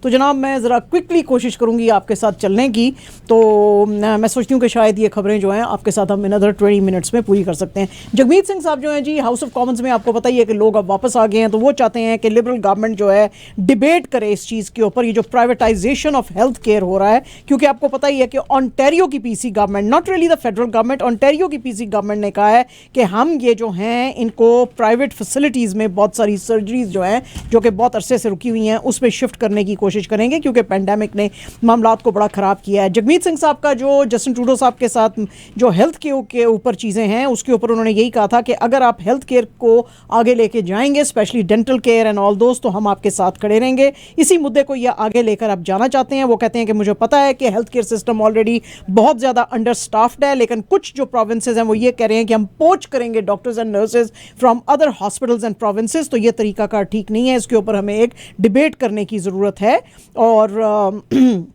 तो जनाब मैं ज़रा क्विकली कोशिश करूँगी आपके साथ चलने की। तो मैं सोचती हूँ कि शायद ये खबरें जो हैं आपके साथ हम अनदर 20 मिनट्स में पूरी कर सकते हैं। जगमीत सिंह साहब जो हैं जी हाउस ऑफ कॉमन्स में, आपको पता ही है कि लोग अब वापस आ गए हैं, तो वो चाहते हैं कि लिबरल गवर्नमेंट जो है डिबेट करे इस चीज़ के ऊपर, ये जो प्राइवेटाइजेशन ऑफ हेल्थ केयर हो रहा है। क्योंकि आपको पता ही है कि ऑन्टेरियो की PC government, not really the federal government, Ontario की पीसी गवर्नमेंट ने कहा है कि हम ये जो हैं इनको प्राइवेट फैसिलिटीज़ में बहुत सारी सर्जरीज जो हैं जो कि बहुत अरसे से रुकी हुई हैं उसमें शिफ्ट करने की कोशिश करेंगे, क्योंकि पेंडेमिक ने मामलात को बड़ा ख़राब किया है। जगमीत सिंह साहब का जो जस्टिन ट्रूडो साहब के साथ जो हेल्थ के ऊपर चीज़ें हैं उसके ऊपर उन्होंने यही कहा था कि अगर आप हेल्थ केयर को आगे लेके जाएंगे, specially dental care and all दोस्त, तो हम आपके साथ खड़े रहेंगे। इसी मुद्दे को ये आगे लेकर आप जाना चाहते हैं। वो कहते हैं कि मुझे पता है कि हेल्थ केयर सिस्टम ऑलरेडी बहुत ज़्यादा अंडर स्टाफ्ड है, लेकिन कुछ जो प्रोविंसेस हैं वो ये कह रहे हैं कि हम पोच करेंगे doctors and nurses from other hospitals and provinces. तो ये तरीकाकार ठीक नहीं है, इसके ऊपर हमें एक डिबेट करने की ज़रूरत है। और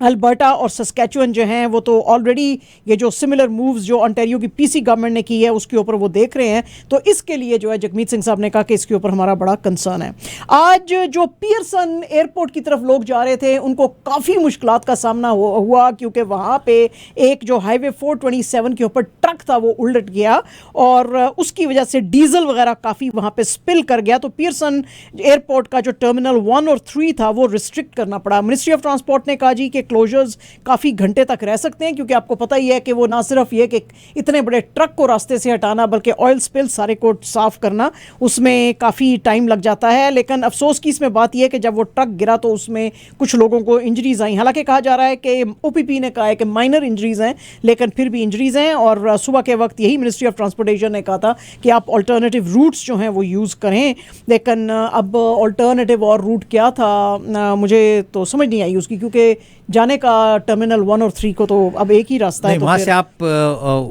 अल्बर्टा और सस्कैचुअन जो हैं वो तो ऑलरेडी ये जो सिमिलर मूव्स जो ऑन्टेरियो की पीसी गवर्नमेंट ने की है उसके ऊपर वो देख रहे हैं। तो इसके लिए जो है जगमीत सिंह साहब ने कहा कि इसके ऊपर हमारा बड़ा कंसर्न है। आज जो पियर्सन एयरपोर्ट की तरफ लोग जा रहे थे उनको काफ़ी मुश्किलात का सामना हुआ, क्योंकि वहाँ पे एक जो हाईवे 427 के ऊपर ट्रक था वो उलट गया और उसकी वजह से डीजल वगैरह काफ़ी वहाँ पे स्पिल कर गया। तो पियर्सन एयरपोर्ट का जो टर्मिनल 1 और 3 था वो रिस्ट्रिक्ट करना पड़ा। मिनिस्ट्री ऑफ ट्रांसपोर्ट ने कहा जी कि क्लोजर्स काफ़ी घंटे तक रह सकते हैं, क्योंकि आपको पता ही है कि वो ना सिर्फ ये कि इतने बड़े ट्रक को रास्ते से हटाना, बल्कि ऑयल स्पिल सारे को साफ करना उसमें काफ़ी टाइम लग जाता है। लेकिन अफसोस की इसमें बात यह है कि जब वो ट्रक गिरा तो उसमें कुछ लोगों को इंजरीज आई। हालांकि कहा जा रहा है कि ओपीपी ने कहा है कि माइनर इंजरीज हैं, लेकिन फिर भी इंजरीज हैं। और सुबह के वक्त यही मिनिस्ट्री ऑफ ट्रांसपोर्टेशन ने कहा था कि आप ऑल्टरनेटिव रूट्स जो हैं वो यूज़ करें। लेकिन अब ऑल्टरनेटिव और रूट क्या था मुझे तो समझ नहीं आई उसकी, क्योंकि जाने का टर्मिनल 1 और 3 को तो अब एक ही रास्ता है। तो वहाँ से आप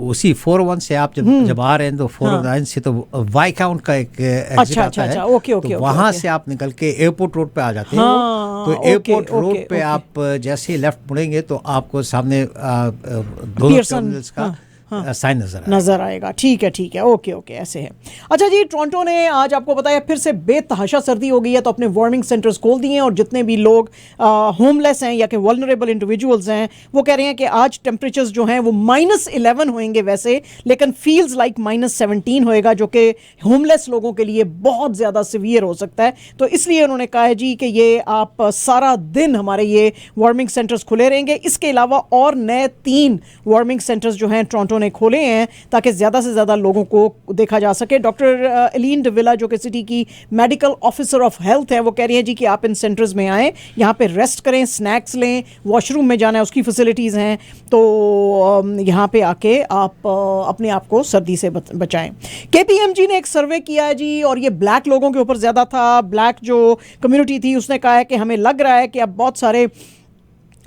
उसी 401 से आप जब आ रहे हैं तो 409 से तो वाई काउंट का एक एग्जिट आता है। ओके तो वहाँ से आप निकल के एयरपोर्ट रोड पे आ जाते हैं। तो एयरपोर्ट रोड पे आप जैसे ही लेफ्ट मुड़ेंगे तो आपको सामने दो टर्मिनल्स का साइन नजर आएगा। ठीक है, ओके ऐसे है। अच्छा जी, टोरंटो ने आज आपको बताया फिर से बेतहाशा सर्दी हो गई है, तो अपने वार्मिंग सेंटर्स खोल दिए हैं और जितने भी लोग होमलेस हैं या कि वल्नरेबल इंडिविजुअल्स हैं वो कह रहे हैं कि आज टेम्परेचर्स जो हैं वो -11 होंगे वैसे, लेकिन फील्स लाइक -17 होएगा, जो कि होमलेस लोगों के लिए बहुत ज़्यादा सीवियर हो सकता है। तो इसलिए उन्होंने कहा है जी कि ये आप सारा दिन हमारे ये वार्मिंग सेंटर्स खुले रहेंगे। इसके अलावा और नए 3 वार्मिंग सेंटर्स जो हैं टोरंटो ने खोले हैं ताकि ज़्यादा से ज़्यादा लोगों को देखा जा सके। डॉक्टर एलीन डिविला जो कि सिटी की मेडिकल ऑफिसर ऑफ हेल्थ है वो कह रही हैं जी कि आप इन सेंटर्स में आएँ, यहाँ पे रेस्ट करें, स्नैक्स लें, वॉशरूम में जाना है उसकी फैसिलिटीज़ हैं, तो यहाँ पे आके आप अपने आप को सर्दी से बचाएं। KPMG ने एक सर्वे किया है जी और ये ब्लैक लोगों के ऊपर ज़्यादा था। ब्लैक जो कम्युनिटी थी उसने कहा है कि हमें लग रहा है कि अब बहुत सारे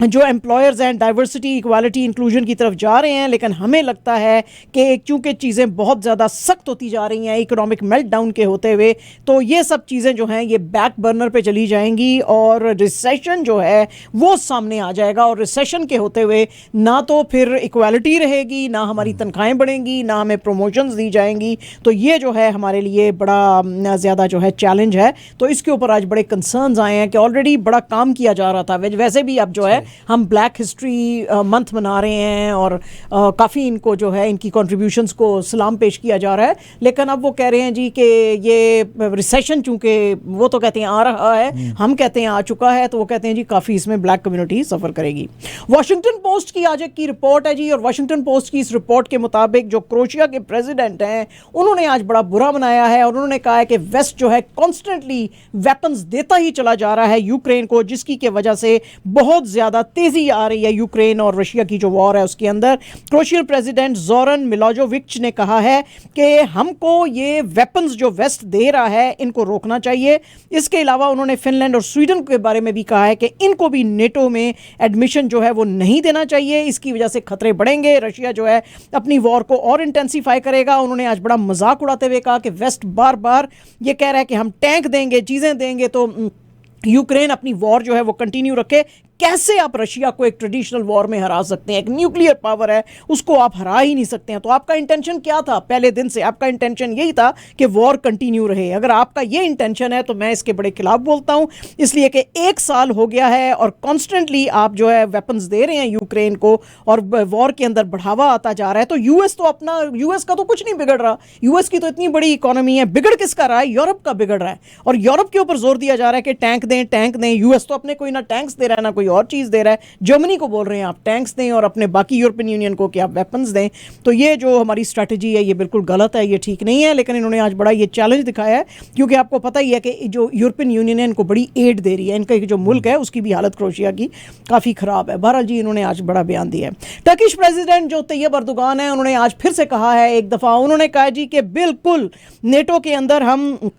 जो एम्प्लॉयर्स हैं डाइवर्सिटी, इक्वालिटी, इंक्लूजन की तरफ जा रहे हैं, लेकिन हमें लगता है कि चूँकि चीज़ें बहुत ज़्यादा सख्त होती जा रही हैं इकोनॉमिक मेल्टडाउन के होते हुए, तो ये सब चीज़ें जो हैं ये बैक बर्नर पे चली जाएंगी और रिसेशन जो है वो सामने आ जाएगा। और रिसेशन के होते हुए ना तो फिर इक्वालिटी रहेगी, ना हमारी तनख्वाहें बढ़ेंगी, ना हमें प्रमोशंस दी जाएंगी। तो ये जो है हमारे लिए बड़ा ज़्यादा जो है चैलेंज है। तो इसके ऊपर आज बड़े कंसर्न्स आए हैं कि ऑलरेडी बड़ा काम किया जा रहा था। वैसे भी अब जो है हम ब्लैक हिस्ट्री मंथ मना रहे हैं और काफ़ी इनको जो है इनकी कॉन्ट्रीब्यूशंस को सलाम पेश किया जा रहा है, लेकिन अब वो कह रहे हैं जी कि ये रिसेशन चूँकि वो तो कहते हैं आ रहा है, हम कहते हैं आ चुका है, तो वो कहते हैं जी काफ़ी इसमें ब्लैक कम्युनिटी सफ़र करेगी। वॉशिंगटन पोस्ट की आज एक की रिपोर्ट है जी, और वॉशिंगटन पोस्ट की इस रिपोर्ट के मुताबिक जो क्रोएशिया के प्रेसिडेंट हैं उन्होंने आज बड़ा बुरा मनाया है और उन्होंने कहा है कि वेस्ट जो है कॉन्स्टेंटली वेपन्स देता ही चला जा रहा है यूक्रेन को, जिसकी के वजह से बहुत ज़्यादा तेजी आ रही है यूक्रेन और रशिया की जो वॉर है उसके अंदर। क्रोएशियन प्रेसिडेंट जोरन मिलोजोविच ने कहा है कि हमको ये वेपन्स जो वेस्ट दे रहा है इनको रोकना चाहिए। इसके अलावा उन्होंने फिनलैंड और स्वीडन के बारे में भी कहा है कि इनको भी नेटो में एडमिशन जो है वो नहीं देना चाहिए, इसकी वजह से खतरे बढ़ेंगे, रशिया जो है अपनी वॉर को और इंटेंसीफाई करेगा। उन्होंने आज बड़ा मजाक उड़ाते हुए कहा कि वेस्ट बार बार ये कह रहा है कि हम टैंक देंगे, चीज़ें देंगे तो यूक्रेन अपनी वॉर जो है वो कंटिन्यू रखे। कैसे आप रशिया को एक ट्रेडिशनल वॉर में हरा सकते हैं? एक न्यूक्लियर पावर है, उसको आप हरा ही नहीं सकते हैं। तो आपका इंटेंशन क्या था? पहले दिन से आपका इंटेंशन यही था कि वॉर कंटिन्यू रहे। अगर आपका ये इंटेंशन है तो मैं इसके बड़े खिलाफ बोलता हूं, इसलिए कि 1 साल हो गया है और कॉन्स्टेंटली आप जो है वेपन्स दे रहे हैं यूक्रेन को और वॉर के अंदर बढ़ावा आता जा रहा है। तो यूएस का तो कुछ नहीं बिगड़ रहा। यूएस की तो इतनी बड़ी इकोनॉमी है, बिगड़ किसका रहा है? यूरोप का बिगड़ रहा है। और यूरोप के ऊपर जोर दिया जा रहा है कि टैंक दें। यूएस तो अपने कोई ना टैंक्स दे रहा है ना कोई और चीज दे रहा है। जर्मनी को बोल रहे हैं आप टैंक्स दें और अपने बाकी यूरोपियन यूनियन को कि आप वेपन्स दें। तो ये जो हमारी स्ट्रैटेजी है ये बिल्कुल गलत है, ये ठीक नहीं है। लेकिन इन्होंने आज बड़ा ये चैलेंज दिखाया है, क्योंकि आपको पता ही है कि जो यूरोपियन यूनियन है इनको बड़ी एड दे रही है। इनका जो मुल्क है उसकी भी हालत क्रोएशिया की काफ़ी ख़राब है। बहरहाल जी इन्होंने आज बड़ा बयान दिया है। टर्किश प्रेसिडेंट जो तैयब अर्दोगान है उन्होंने आज फिर से कहा है एक दफ़ा, उन्होंने कहा जी कि बिल्कुल नेटो के अंदर हम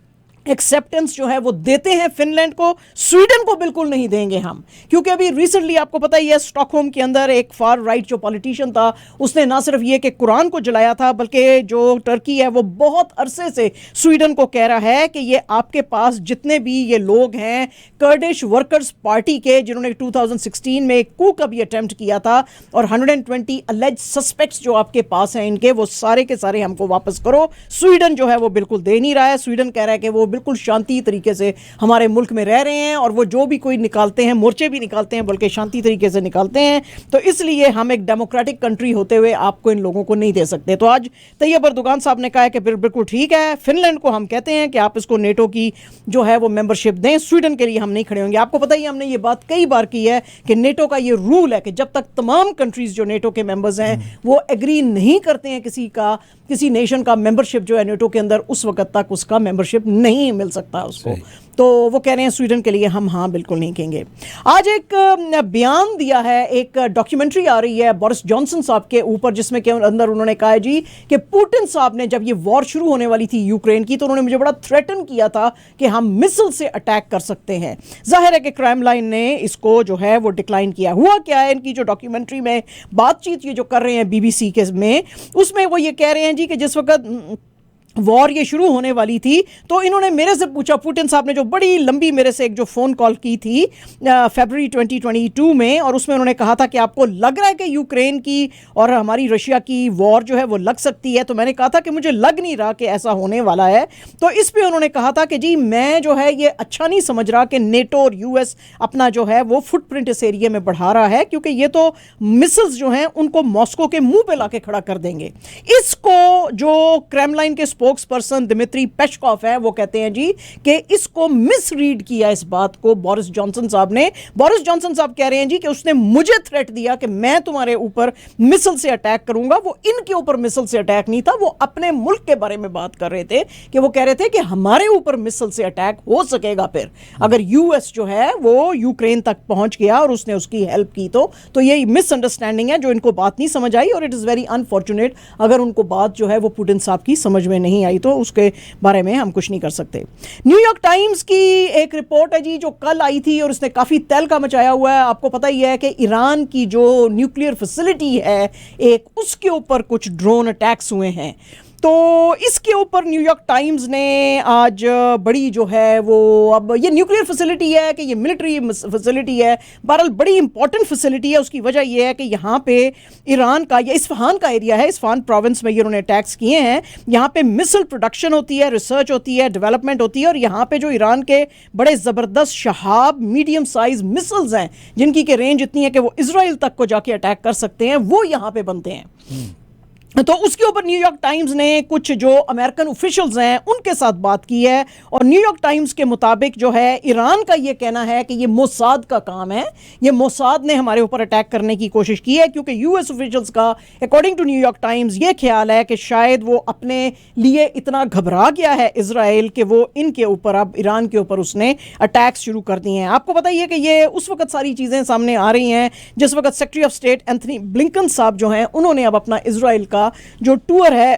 एक्सेप्टेंस जो है वो देते हैं फिनलैंड को, स्वीडन को बिल्कुल नहीं देंगे हम। क्योंकि अभी रिसेंटली आपको पता ही है स्टॉकहोम के अंदर एक फार राइट जो पॉलिटिशियन था उसने ना सिर्फ ये कि कुरान को जलाया था, बल्कि जो टर्की है वो बहुत अरसे से स्वीडन को कह रहा है कि ये आपके पास जितने भी ये लोग हैं कर्डिश वर्कर्स पार्टी के, जिन्होंने 2016 में एक कू का भी अटेम्प्ट किया था, और 120 अलेज सस्पेक्ट्स जो आपके पास हैं इनके, वो सारे के सारे हमको वापस करो। स्वीडन जो है वो बिल्कुल दे नहीं रहा है। स्वीडन कह रहा है कि वो बिल्कुल शांति तरीके से हमारे मुल्क में रह रहे हैं और वो जो भी कोई निकालते हैं, मोर्चे भी निकालते हैं, बल्कि शांति तरीके से निकालते हैं। तो इसलिए हम एक डेमोक्रेटिक कंट्री होते हुए आपको इन लोगों को नहीं दे सकते। तो आज तैयब अर्दोगान साहब ने कहा है कि बिल्कुल ठीक है, फिनलैंड को हम कहते हैं कि आप इसको नेटो की जो है वो मेंबरशिप दें, स्वीडन के लिए हम नहीं खड़े होंगे। आपको पता ही हमने ये बात कई बार की है कि नेटो का ये रूल है कि जब तक तमाम कंट्रीज जो नेटो के मेंबर्स हैं वो एग्री नहीं करते हैं किसी नेशन का मेंबरशिप जो है नेटो के अंदर, उस वक्त तक उसका मेंबरशिप नहीं मिल सकता उसको। तो वो कह रहे हैं स्वीडन के लिए हम हाँ बिल्कुल नहीं कहेंगे। आज एक बयान दिया है, एक डॉक्यूमेंट्री आ रही है बोरिस जॉनसन साहब के ऊपर, जिसमें के अंदर उन्होंने कहा है जी कि पुतिन साहब ने जब ये वॉर शुरू होने वाली थी यूक्रेन की, तो उन्होंने मुझे बड़ा थ्रेटन किया था कि हम मिसाइल से अटैक कर सकते हैं। जाहिर है कि क्रेमलिन ने इसको जो है वो डिक्लाइन किया। हुआ क्या है, इनकी जो डॉक्यूमेंट्री में बातचीत ये जो कर रहे हैं बीबीसी के में, उसमें वो ये कह रहे हैं जी कि जिस वक्त वॉर ये शुरू होने वाली थी तो इन्होंने मेरे से पूछा, पुतिन साहब ने जो बड़ी लंबी मेरे से एक जो फ़ोन कॉल की थी फरवरी 2022 में, और उसमें उन्होंने कहा था कि आपको लग रहा है कि यूक्रेन की और हमारी रशिया की वॉर जो है वो लग सकती है। तो मैंने कहा था कि मुझे लग नहीं रहा कि ऐसा होने वाला है। तो इस पे उन्होंने कहा था कि जी मैं जो है ये अच्छा नहीं समझ रहा कि नेटो और यूएस अपना जो है वो फुटप्रिंट इस एरिया में बढ़ा रहा है, क्योंकि ये तो मिसाइल्स जो हैं उनको मॉस्को के मुंह पे लाके खड़ा कर देंगे। इसको जो क्रेमलिन के स्पोक्सपर्सन दिमित्री पेस्कोव है वो कहते हैं जी कि इसको मिसरीड किया इस बात को बोरिस जॉनसन साहब ने। बोरिस जॉनसन साहब कह रहे हैं जी कि उसने मुझे थ्रेट दिया कि मैं तुम्हारे ऊपर मिसाइल से अटैक करूंगा। वो इनके ऊपर मिसाइल से अटैक नहीं था, वो अपने मुल्क के बारे में बात कर रहे थे कि वो कह रहे थे कि हमारे ऊपर मिसाइल से अटैक हो सकेगा फिर अगर यूएस जो है वो यूक्रेन तक पहुंच गया और उसने उसकी हेल्प की। तो ये मिसअंडरस्टैंडिंग है जो इनको बात नहीं समझ आई, और इट इज़ वेरी अनफॉर्चुनेट अगर उनको बात जो है वो पुतिन साहब की समझ में नहीं आई तो उसके बारे में हम कुछ नहीं कर सकते। न्यूयॉर्क टाइम्स की एक रिपोर्ट है जी जो कल आई थी और उसने काफ़ी तहलका मचाया हुआ है। आपको पता ही है कि ईरान की जो न्यूक्लियर फैसिलिटी है एक, उसके ऊपर कुछ ड्रोन अटैक्स हुए हैं। तो इसके ऊपर न्यूयॉर्क टाइम्स ने आज बड़ी जो है वो, अब ये न्यूक्लियर फैसिलिटी है कि ये मिलिट्री फैसिलिटी है, बहरहाल बड़ी इंपॉर्टेंट फैसिलिटी है। उसकी वजह ये है कि यहाँ पे ईरान का, ये इस्फहान का एरिया है, इस्फहान प्रोविंस में ये उन्होंने अटैक्स किए हैं। यहाँ पे मिसाइल प्रोडक्शन होती है, रिसर्च होती है, डेवलपमेंट होती है, और यहाँ पे जो ईरान के बड़े ज़बरदस्त शहाब मीडियम साइज मिसाइल्स हैं जिनकी के रेंज इतनी है कि वो इजराइल तक को जाके अटैक कर सकते हैं, वो यहाँ पे बनते हैं। तो उसके ऊपर न्यूयॉर्क टाइम्स ने कुछ जो अमेरिकन ऑफिशियल्स हैं उनके साथ बात की है, और न्यूयॉर्क टाइम्स के मुताबिक जो है ईरान का ये कहना है कि ये मोसाद का काम है, ये मोसाद ने हमारे ऊपर अटैक करने की कोशिश की है, क्योंकि यूएस ऑफिशियल्स का अकॉर्डिंग टू न्यूयॉर्क टाइम्स ये ख्याल है कि शायद वो अपने लिए इतना घबरा गया है इजराइल कि वो इनके ऊपर, अब ईरान के ऊपर उसने अटैक्स शुरू कर दिए हैं। आपको पता ही है कि ये उस वक्त सारी चीज़ें सामने आ रही हैं जिस वक्त secretary of state Anthony Blinken साहब जो हैं उन्होंने अब अपना इजराइल का जो टूर है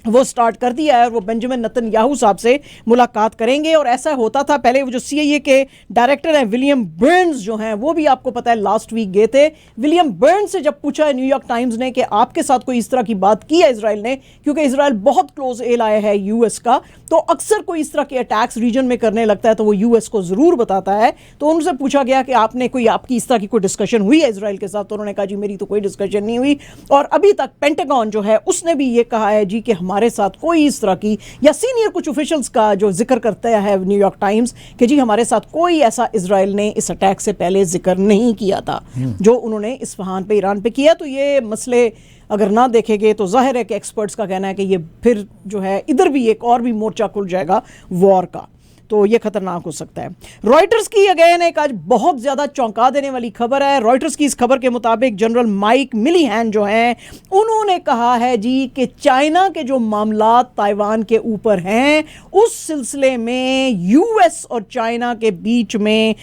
वो स्टार्ट कर दिया है और वो बेंजामिन नेतन्याहू साहब से मुलाकात करेंगे। और ऐसा होता था पहले, वो जो CIA के डायरेक्टर हैं विलियम बर्न्स जो हैं, वो भी आपको पता है लास्ट वीक गए थे। विलियम बर्न्स से जब पूछा है न्यूयॉर्क टाइम्स ने कि आपके साथ कोई इस तरह की बात की है इसराइल ने, क्योंकि इसराइल बहुत क्लोज एलाय है US का, तो अक्सर कोई इस तरह के अटैक्स रीजन में करने लगता है तो वो US को ज़रूर बताता है। तो उनसे पूछा गया कि आपकी इस तरह की कोई डिस्कशन हुई है इसराइल के साथ, तो उन्होंने कहा जी मेरी तो कोई डिस्कशन नहीं हुई। और अभी तक पेंटागन जो है उसने भी ये कहा है जी कि हमारे साथ कोई इस तरह की, या सीनियर कुछ ऑफिशियल्स का जो जिक्र करता है न्यूयॉर्क टाइम्स कि जी हमारे साथ कोई ऐसा इसराइल ने इस अटैक से पहले जिक्र नहीं किया था जो उन्होंने इस्फहान पे, ईरान पे किया। तो ये मसले अगर ना देखेंगे तो जाहिर है कि एक्सपर्ट्स का कहना है कि ये फिर जो है इधर भी एक और भी मोर्चा खुल जाएगा वॉर का, तो ये खतरनाक हो सकता है। रॉयटर्स की अगेन एक आज बहुत ज़्यादा चौंका देने वाली खबर है। रॉयटर्स की इस खबर के मुताबिक जनरल माइक मिलीहैन जो हैं, उन्होंने कहा है जी कि चाइना के जो मामला ताइवान के ऊपर हैं, उस सिलसिले में US और चाइना के बीच में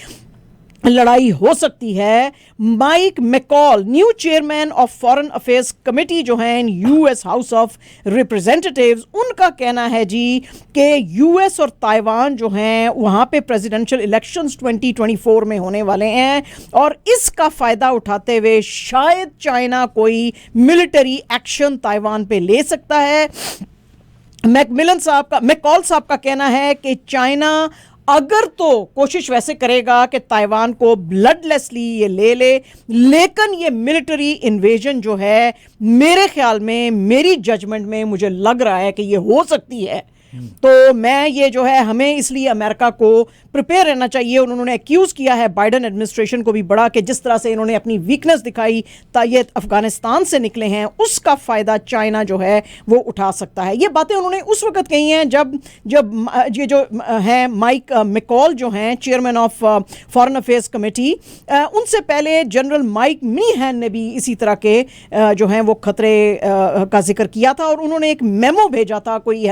लड़ाई हो सकती है। Mike McCaul, new chairman of foreign affairs committee जो हैं US हाउस ऑफ रिप्रेजेंटेटिव्स, उनका कहना है जी कि US और ताइवान जो हैं वहाँ पे प्रेसिडेंशियल इलेक्शंस 2024 में होने वाले हैं और इसका फ़ायदा उठाते हुए शायद चाइना कोई मिलिट्री एक्शन ताइवान पे ले सकता है। मैकॉल साहब का कहना है कि चाइना अगर तो कोशिश वैसे करेगा कि ताइवान को ब्लडलेसली ये ले ले, लेकिन ये मिलिट्री इन्वेजन जो है मेरे ख्याल में, मेरी जजमेंट में मुझे लग रहा है कि ये हो सकती है। तो मैं ये जो है, हमें इसलिए अमेरिका को प्रिपेयर रहना चाहिए। उन्होंने एक्यूज़ किया है बाइडन एडमिनिस्ट्रेशन को भी बड़ा कि जिस तरह से इन्होंने अपनी वीकनेस दिखाई ये अफगानिस्तान से निकले हैं, उसका फ़ायदा चाइना जो है वो उठा सकता है। ये बातें उन्होंने उस वक्त कही हैं जब ये जो है माइक मैकॉल जो हैं chairman of foreign affairs committee, उनसे पहले जनरल माइक मिलीहैन ने भी इसी तरह के जो हैं वो खतरे का जिक्र किया था और उन्होंने एक मेमो भेजा था कोई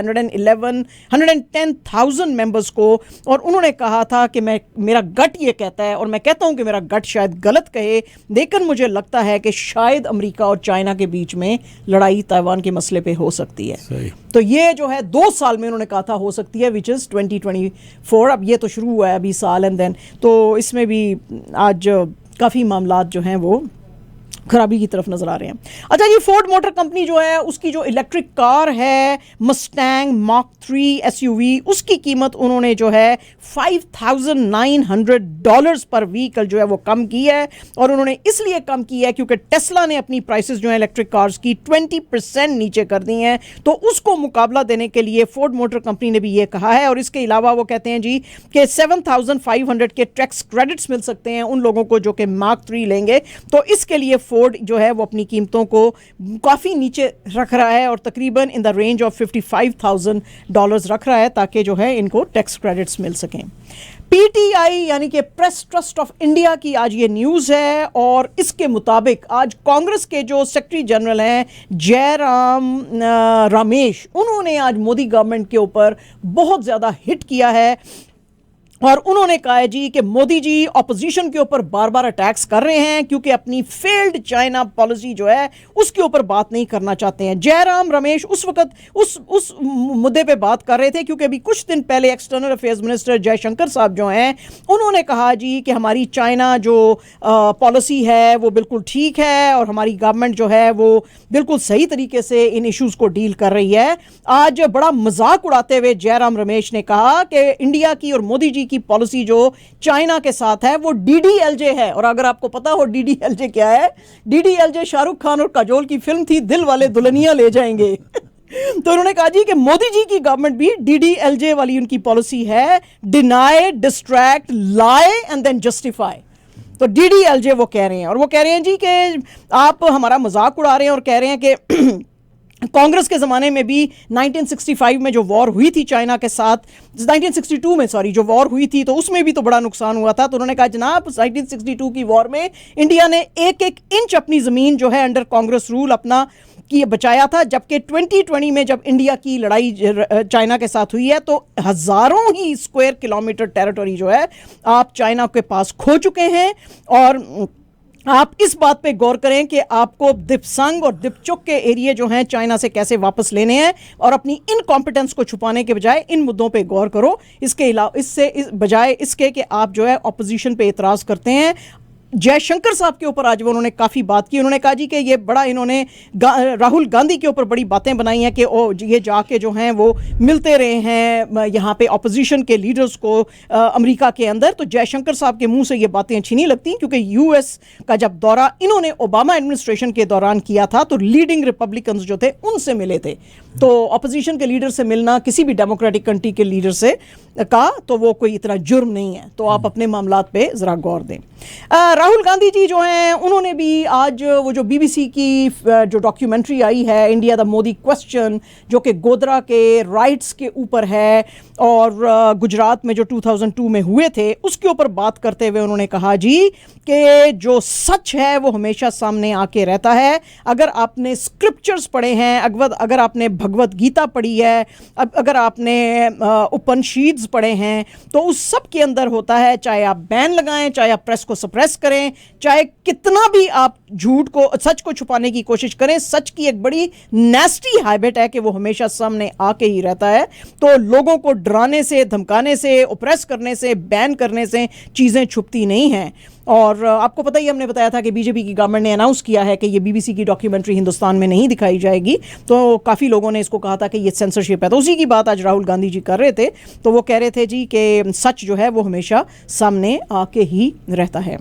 110,000 मेंबर्स को, और उन्होंने कहा था कि मेरा गट ये कहता है, और मैं कहता हूं कि मेरा गट शायद गलत कहे, लेकिन मुझे लगता है कि शायद अमेरिका और चाइना के बीच में लड़ाई ताइवान के मसले पे हो सकती है। सही। तो ये जो है 2 साल में उन्होंने कहा था हो सकती है, विच इज़ 2024। अब ये तो शुरू हुआ है अभी साल एंड देन, तो इसमें भी आज काफ़ी मामलात जो हैं वो खराबी की तरफ नजर आ रहे हैं। अच्छा, ये फोर्ड मोटर कंपनी जो है उसकी जो इलेक्ट्रिक कार है मस्टैंग मार्क 3 SUV, उसकी कीमत उन्होंने जो है $5,900 पर व्हीकल जो है वो कम की है। और उन्होंने इसलिए कम की है क्योंकि टेस्ला ने अपनी प्राइसेस जो है इलेक्ट्रिक कार्स की 20% नीचे कर दी हैं, तो उसको मुकाबला देने के लिए फोर्ड मोटर कंपनी ने भी ये कहा है। और इसके अलावा वो कहते हैं जी कि 7,500 के टैक्स क्रेडिट्स मिल सकते हैं उन लोगों को जो कि मार्क 3 लेंगे। तो इसके लिए फोर्ड जो है वो अपनी कीमतों को काफ़ी नीचे रख रहा है और तकरीबन इन द रेंज ऑफ $55,000 रख रहा है ताकि जो है इनको टैक्स क्रेडिट्स मिल सकें। PTI यानी कि प्रेस ट्रस्ट ऑफ इंडिया की आज ये न्यूज़ है और इसके मुताबिक आज कांग्रेस के जो सेक्रेटरी जनरल हैं जयराम रमेश, उन्होंने आज मोदी गवर्नमेंट के ऊपर बहुत ज़्यादा हिट किया है और उन्होंने कहा है जी कि मोदी जी ऑपोजिशन के ऊपर बार बार अटैक्स कर रहे हैं क्योंकि अपनी फेल्ड चाइना पॉलिसी जो है उसके ऊपर बात नहीं करना चाहते हैं। जयराम रमेश उस वक्त उस मुद्दे पे बात कर रहे थे क्योंकि अभी कुछ दिन पहले एक्सटर्नल अफेयर्स मिनिस्टर जयशंकर साहब जो हैं उन्होंने कहा जी कि हमारी चाइना जो पॉलिसी है वो बिल्कुल ठीक है और हमारी गवर्नमेंट जो है वो बिल्कुल सही तरीके से इन इश्यूज़ को डील कर रही है। आज बड़ा मजाक उड़ाते हुए जयराम रमेश ने कहा कि इंडिया की और मोदी जी की पॉलिसी जो चाइना के साथ है वो DDLJ है। और अगर आपको पता हो DDLJ क्या है, DDLJ शाहरुख खान और काजोल की फिल्म थी दिल वाले दुल्हनिया ले जाएंगे। तो उन्होंने कहा जी कि मोदी जी की गवर्नमेंट भी DDLJ वाली उनकी पॉलिसी है, deny, distract, lie and then justify. तो DDLJ वो कह रहे हैं और वो कह रहे हैं जी कि आप हमारा मजाक उड़ा रहे हैं और कह रहे हैं कि कांग्रेस के ज़माने में भी 1965 में जो वॉर हुई थी चाइना के साथ, 1962 में सॉरी जो वॉर हुई थी, तो उसमें भी तो बड़ा नुकसान हुआ था। तो उन्होंने कहा जनाब 1962 की वॉर में इंडिया ने एक एक इंच अपनी ज़मीन जो है अंडर कांग्रेस रूल अपना की बचाया था, जबकि 2020 में जब इंडिया की लड़ाई चाइना के साथ हुई है तो हज़ारों ही स्क्वायर किलोमीटर टेरिटरी जो है आप चाइना के पास खो चुके हैं। और आप इस बात पे गौर करें कि आपको दिपसंग और दिपचुक के एरिया जो हैं चाइना से कैसे वापस लेने हैं, और अपनी इनकॉम्पिटेंस को छुपाने के बजाय इन मुद्दों पे गौर करो। इसके अलावा बजाय इसके कि आप जो है ऑपोजिशन पे इतराज़ करते हैं। जयशंकर साहब के ऊपर आज वो उन्होंने काफ़ी बात की। उन्होंने कहा जी कि ये बड़ा इन्होंने राहुल गांधी के ऊपर बड़ी बातें बनाई हैं कि ये जाके जो हैं वो मिलते रहे हैं यहाँ पे ऑपोजिशन के लीडर्स को अमेरिका के अंदर। तो जयशंकर साहब के मुंह से ये बातें अच्छी नहीं लगती, क्योंकि यूएस का जब दौरा इन्होंने ओबामा एडमिनिस्ट्रेशन के दौरान किया था तो लीडिंग रिपब्लिकन्स जो थे उनसे मिले थे। तो ऑपोजिशन के लीडर से मिलना किसी भी डेमोक्रेटिक कंट्री के लीडर से का तो वो कोई इतना जुर्म नहीं है। तो आप अपने मामलात पे ज़रा गौर दें। राहुल गांधी जी जो हैं उन्होंने भी आज वो जो बीबीसी की जो डॉक्यूमेंट्री आई है इंडिया द मोदी क्वेश्चन, जो कि गोधरा के राइट्स के ऊपर है और गुजरात में जो 2002 में हुए थे उसके ऊपर बात करते हुए उन्होंने कहा जी कि जो सच है वो हमेशा सामने आके रहता है। अगर आपने स्क्रिप्चर्स पढ़े हैं, अगर आपने भगवत गीता पढ़ी है, अगर आपने उपनिषद पढ़े हैं, तो उस सब के अंदर होता है, चाहे आप बैन लगाएं, चाहे आप प्रेस को सप्रेस करें, चाहे कितना भी आप सच को छुपाने की कोशिश करें, सच की एक बड़ी नेस्टी हैबिट है कि वो हमेशा सामने आके ही रहता है। तो लोगों को डराने से, धमकाने से, ओप्रेस करने से, बैन करने से चीज़ें छुपती नहीं हैं। और आपको पता ही, हमने बताया था कि बीजेपी की गवर्नमेंट ने अनाउंस किया है कि ये बीबीसी की डॉक्यूमेंट्री हिंदुस्तान में नहीं दिखाई जाएगी। तो काफ़ी लोगों ने इसको कहा था कि ये सेंसरशिप है। तो उसी की बात आज राहुल गांधी जी कर रहे थे। तो वो कह रहे थे जी कि सच जो है वो हमेशा सामने आके ही रहता है।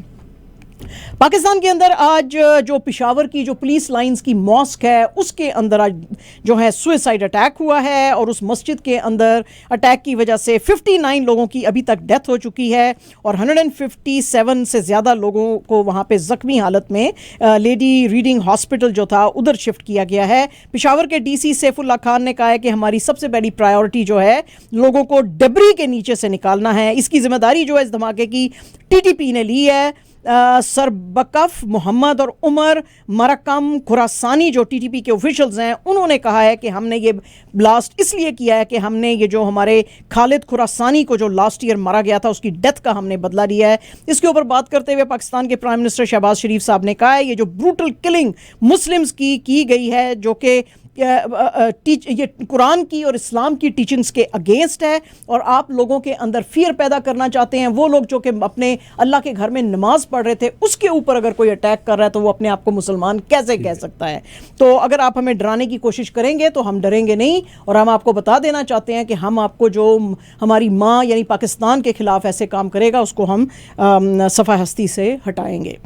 पाकिस्तान के अंदर आज जो पेशावर की जो पुलिस लाइंस की मॉस्क है उसके अंदर आज जो है सुसाइड अटैक हुआ है, और उस मस्जिद के अंदर अटैक की वजह से 59 लोगों की अभी तक डेथ हो चुकी है और 157 से ज़्यादा लोगों को वहाँ पे ज़ख्मी हालत में लेडी रीडिंग हॉस्पिटल जो था उधर शिफ्ट किया गया है। पेशावर के डीसी सैफुल्लाह खान ने कहा है कि हमारी सबसे बड़ी प्रायोरिटी जो है लोगों को डबरी के नीचे से निकालना है। इसकी जिम्मेदारी जो है इस धमाके की टीटीपी ने ली है। सरबकफ मोहम्मद और उमर मरकम खुरासानी जो टीटीपी के ऑफिशियल्स हैं उन्होंने कहा है कि हमने ये ब्लास्ट इसलिए किया है कि हमने ये जो हमारे खालिद खुरासानी को जो लास्ट ईयर मारा गया था उसकी डेथ का हमने बदला लिया है। इसके ऊपर बात करते हुए पाकिस्तान के प्राइम मिनिस्टर शहबाज शरीफ साहब ने कहा है ये जो ब्रूटल किलिंग मुस्लिम्स की गई है, जो कि ये कुरान की और इस्लाम की टीचिंग्स के अगेंस्ट है, और आप लोगों के अंदर फियर पैदा करना चाहते हैं। वो लोग जो कि अपने अल्लाह के घर में नमाज पढ़ रहे थे उसके ऊपर अगर कोई अटैक कर रहा है तो वो अपने आप को मुसलमान कैसे कह सकता है। तो अगर आप हमें डराने की कोशिश करेंगे तो हम डरेंगे नहीं, और हम आपको बता देना चाहते हैं कि हम आपको जो हमारी माँ यानी पाकिस्तान के खिलाफ ऐसे काम करेगा उसको हम सफ़ा हस्ती से हटाएंगे।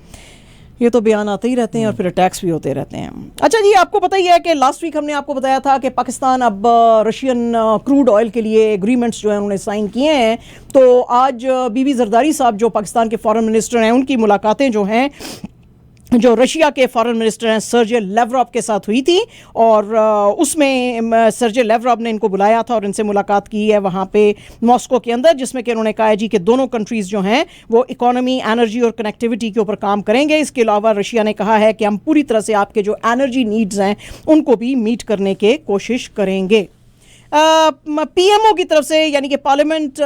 ये तो बयान आते ही रहते हैं और फिर अटैक्स भी होते रहते हैं। अच्छा जी, आपको पता ही है कि लास्ट वीक हमने आपको बताया था कि पाकिस्तान अब रशियन क्रूड ऑयल के लिए एग्रीमेंट्स जो हैं उन्होंने साइन किए हैं। तो आज बीबी जरदारी साहब जो पाकिस्तान के फॉरेन मिनिस्टर हैं उनकी मुलाकातें जो हैं जो रशिया के फॉरेन मिनिस्टर हैं सर्जे लेवरॉव के साथ हुई थी, और उसमें सर्जे लेवरॉव ने इनको बुलाया था और इनसे मुलाकात की है वहाँ पे मॉस्को के अंदर, जिसमें कि उन्होंने कहा है जी कि दोनों कंट्रीज़ जो हैं वो इकोनॉमी, एनर्जी और कनेक्टिविटी के ऊपर काम करेंगे। इसके अलावा रशिया ने कहा है कि हम पूरी तरह से आपके जो एनर्जी नीड्स हैं उनको भी मीट करने के कोशिश करेंगे। पीएमओ की तरफ से यानी कि पार्लियामेंट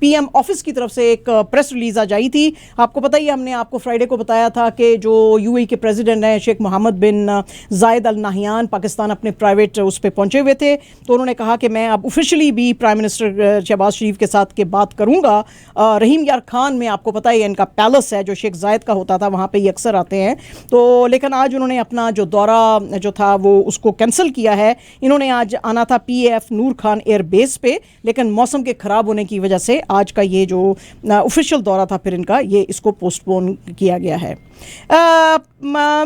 पीएम ऑफिस की तरफ से एक प्रेस रिलीज आज आई थी। आपको पता ही, हमने आपको फ्राइडे को बताया था कि जो यूएई के प्रेसिडेंट हैं शेख मोहम्मद बिन जायद अल नाहियान पाकिस्तान अपने प्राइवेट उस पर पहुंचे हुए थे। तो उन्होंने कहा कि मैं अब ऑफिशियली भी प्राइम मिनिस्टर शहबाज शरीफ के साथ के बात करूंगा। रहीम यार खान में आपको पता ही इनका पैलेस है जो शेख जायद का होता था, वहाँ पर ये अक्सर आते हैं। तो लेकिन आज उन्होंने अपना जो दौरा जो था वो उसको कैंसिल किया है। इन्होंने आज आना था पीएफ नूर खान एयर बेस पे, लेकिन मौसम के ख़राब होने की वजह से आज का ये जो ऑफिशियल दौरा था फिर इनका ये इसको पोस्टपोन किया गया है।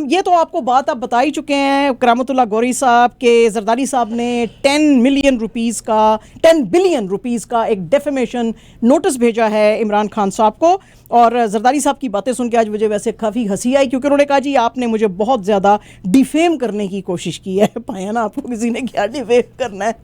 ये तो आपको बात आप बता ही चुके हैं। करामतुल्लाह गौरी साहब के जरदारी साहब ने 10 बिलियन रुपीज़ का एक डेफेमेशन नोटिस भेजा है इमरान खान साहब को, और जरदारी साहब की बातें सुन के आज मुझे वैसे काफ़ी हंसी आई, क्योंकि उन्होंने कहा जी आपने मुझे बहुत ज़्यादा डिफेम करने की कोशिश की है। पाया ना, आपको किसी ने क्या डिफेम करना है,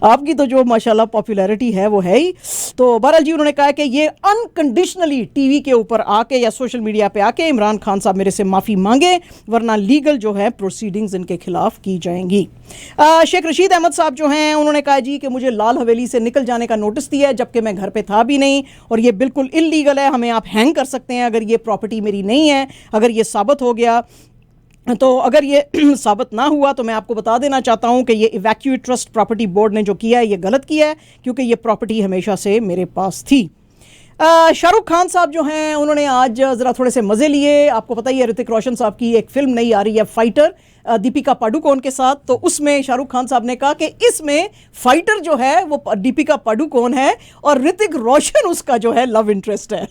आपकी तो जो माशाल्लाह पॉपुलैरिटी है वो है ही। तो बहरहाल जी उन्होंने कहा कि ये अनकंडीशनली टीवी के ऊपर आके या सोशल मीडिया पे आके इमरान खान साहब मेरे से माफ़ी मांगे, वरना लीगल जो है प्रोसीडिंग्स इनके खिलाफ की जाएंगी। शेख रशीद अहमद साहब जो हैं उन्होंने कहा जी कि मुझे लाल हवेली से निकल जाने का नोटिस दिया है जबकि मैं घर पे था भी नहीं, और ये बिल्कुल इलीगल है, हमें आप हैंग कर सकते हैं अगर ये प्रॉपर्टी मेरी नहीं है। अगर ये साबित हो गया, तो अगर ये साबित ना हुआ तो मैं आपको बता देना चाहता हूं कि ये इवैक्यूएट ट्रस्ट प्रॉपर्टी बोर्ड ने जो किया है ये गलत किया है, क्योंकि ये प्रॉपर्टी हमेशा से मेरे पास थी। शाहरुख खान साहब जो हैं उन्होंने आज ज़रा थोड़े से मज़े लिए। आपको पता ही है ऋतिक रोशन साहब की एक फिल्म नई आ रही है फाइटर, दीपिका पाडुकोण के साथ। तो उसमें शाहरुख खान साहब ने कहा कि इसमें फाइटर जो है वो दीपिका पाडुकोण है और ऋतिक रोशन उसका जो है लव इंटरेस्ट है।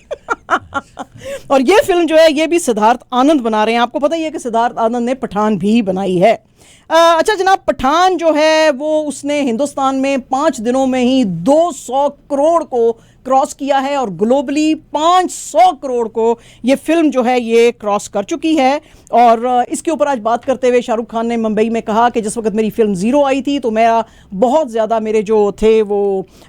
और ये फिल्म जो है ये भी सिद्धार्थ आनंद बना रहे हैं। आपको पता ही है कि सिद्धार्थ आनंद ने पठान भी बनाई है। अच्छा जनाब, पठान जो है वो उसने हिंदुस्तान में 5 दिनों में ही 200 करोड़ को क्रॉस किया है और ग्लोबली 500 करोड़ को ये फिल्म जो है ये क्रॉस कर चुकी है। और इसके ऊपर आज बात करते हुए शाहरुख खान ने मुंबई में कहा कि जिस वक्त मेरी फिल्म ज़ीरो आई थी तो मेरा बहुत ज़्यादा मेरे जो थे वो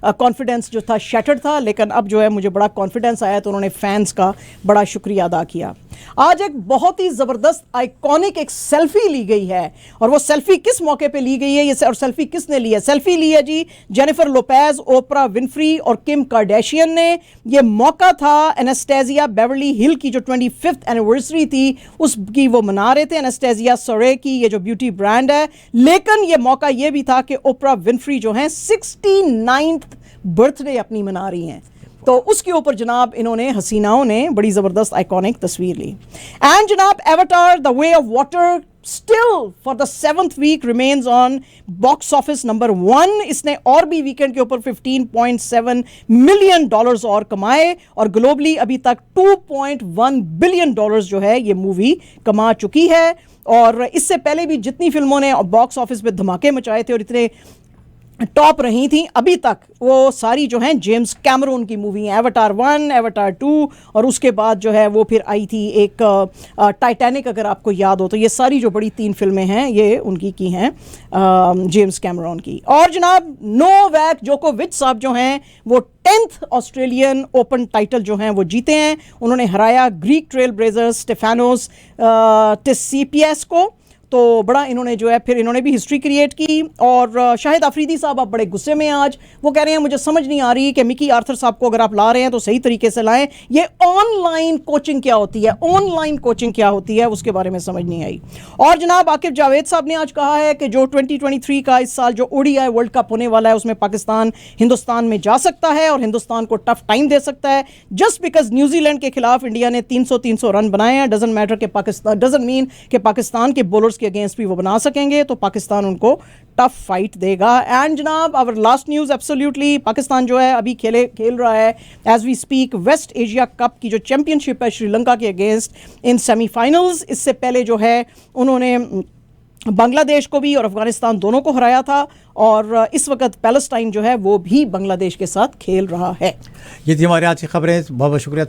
कॉन्फिडेंस जो था शैटर्ड था, लेकिन अब जो है मुझे बड़ा कॉन्फिडेंस आया। तो उन्होंने फैंस का बड़ा शुक्रिया अदा किया। आज एक बहुत ही ज़बरदस्त आइकॉनिक एक सेल्फी ली गई है, और वो सेल्फी किस मौके पे ली गई है ये और सेल्फी किसने ली है? सेल्फी ली है जी जेनिफर लोपेज, ओपरा विनफ्री और किम कार्डेशियन ने। ये मौका था एनास्टेसिया बेवर्ली हिल की जो 25th एनिवर्सरी थी उसकी वो मना रहे थे, एनास्टेसिया सोरे की ये जो ब्यूटी ब्रांड है। लेकिन ये मौका ये भी था कि ओपरा विनफ्री जो है 69th बर्थडे अपनी मना रही हैं, तो उसके ऊपर जनाब इन्होंने हसीनाओं ने बड़ी ज़बरदस्त आइकॉनिक तस्वीर ली। एंड जनाब Avatar the way of water still for the 7th week remains on box office number 1। इसने और भी वीकेंड के ऊपर $15.7 मिलियन और कमाए और ग्लोबली अभी तक $2.1 बिलियन जो है ये मूवी कमा चुकी है। और इससे पहले भी जितनी फिल्मों ने बॉक्स ऑफिस पे धमाके मचाए थे और इतने टॉप रही थी अभी तक, वो सारी जो हैं जेम्स कैमरून की मूवी हैं। एवाटार 1, एवाटार 2 और उसके बाद जो है वो फिर आई थी एक टाइटैनिक, अगर आपको याद हो। तो ये सारी जो बड़ी 3 फिल्में हैं ये उनकी की हैं जेम्स कैमरून की। और जनाब नोवैक जोकोविच साहब जो हैं वो 10th ऑस्ट्रेलियन ओपन टाइटल जो हैं वो जीते हैं। उन्होंने हराया ग्रीक ट्रेल ब्लेजर स्टेफानोस टिसिपियास को। तो बड़ा इन्होंने जो है फिर इन्होंने भी हिस्ट्री क्रिएट की। और शाहिद अफरीदी साहब आप बड़े गुस्से में हैं आज। वो कह रहे हैं मुझे समझ नहीं आ रही कि मिकी आर्थर साहब को अगर आप ला रहे हैं तो सही तरीके से लाएं। ये ऑनलाइन कोचिंग क्या होती है, ऑनलाइन कोचिंग क्या होती है उसके बारे में समझ नहीं आई। और जनाब आकिब जावेद साहब ने आज कहा है कि जो 2023 का इस साल जो ODI वर्ल्ड कप होने वाला है उसमें पाकिस्तान हिंदुस्तान में जा सकता है और हिंदुस्तान को टफ टाइम दे सकता है। जस्ट बिकॉज न्यूजीलैंड के खिलाफ इंडिया ने 300 रन बनाए हैं डजंट मैटर कि पाकिस्तान डजंट मीन कि पाकिस्तान के बॉलर्स के अगेंस्ट भी वो बना सकेंगे। तो पाकिस्तान उनको टफ फाइट देगा। एंड जनाब our last news absolutely Pakistan जो है अभी खेल रहा है as we speak West Asia Cup की जो चैंपियनशिप है श्रीलंका के अगेंस्ट इन सेमीफाइनल्स। इससे पहले जो है उन्होंने बांग्लादेश को भी और अफगानिस्तान दोनों को हराया था और इस वक्त पैलेस्टाइन जो है वो भी बांग्लादेश के साथ खेल रहा है। ये थी हमारे आज की खबरें। बहुत बहुत शुक्रिया।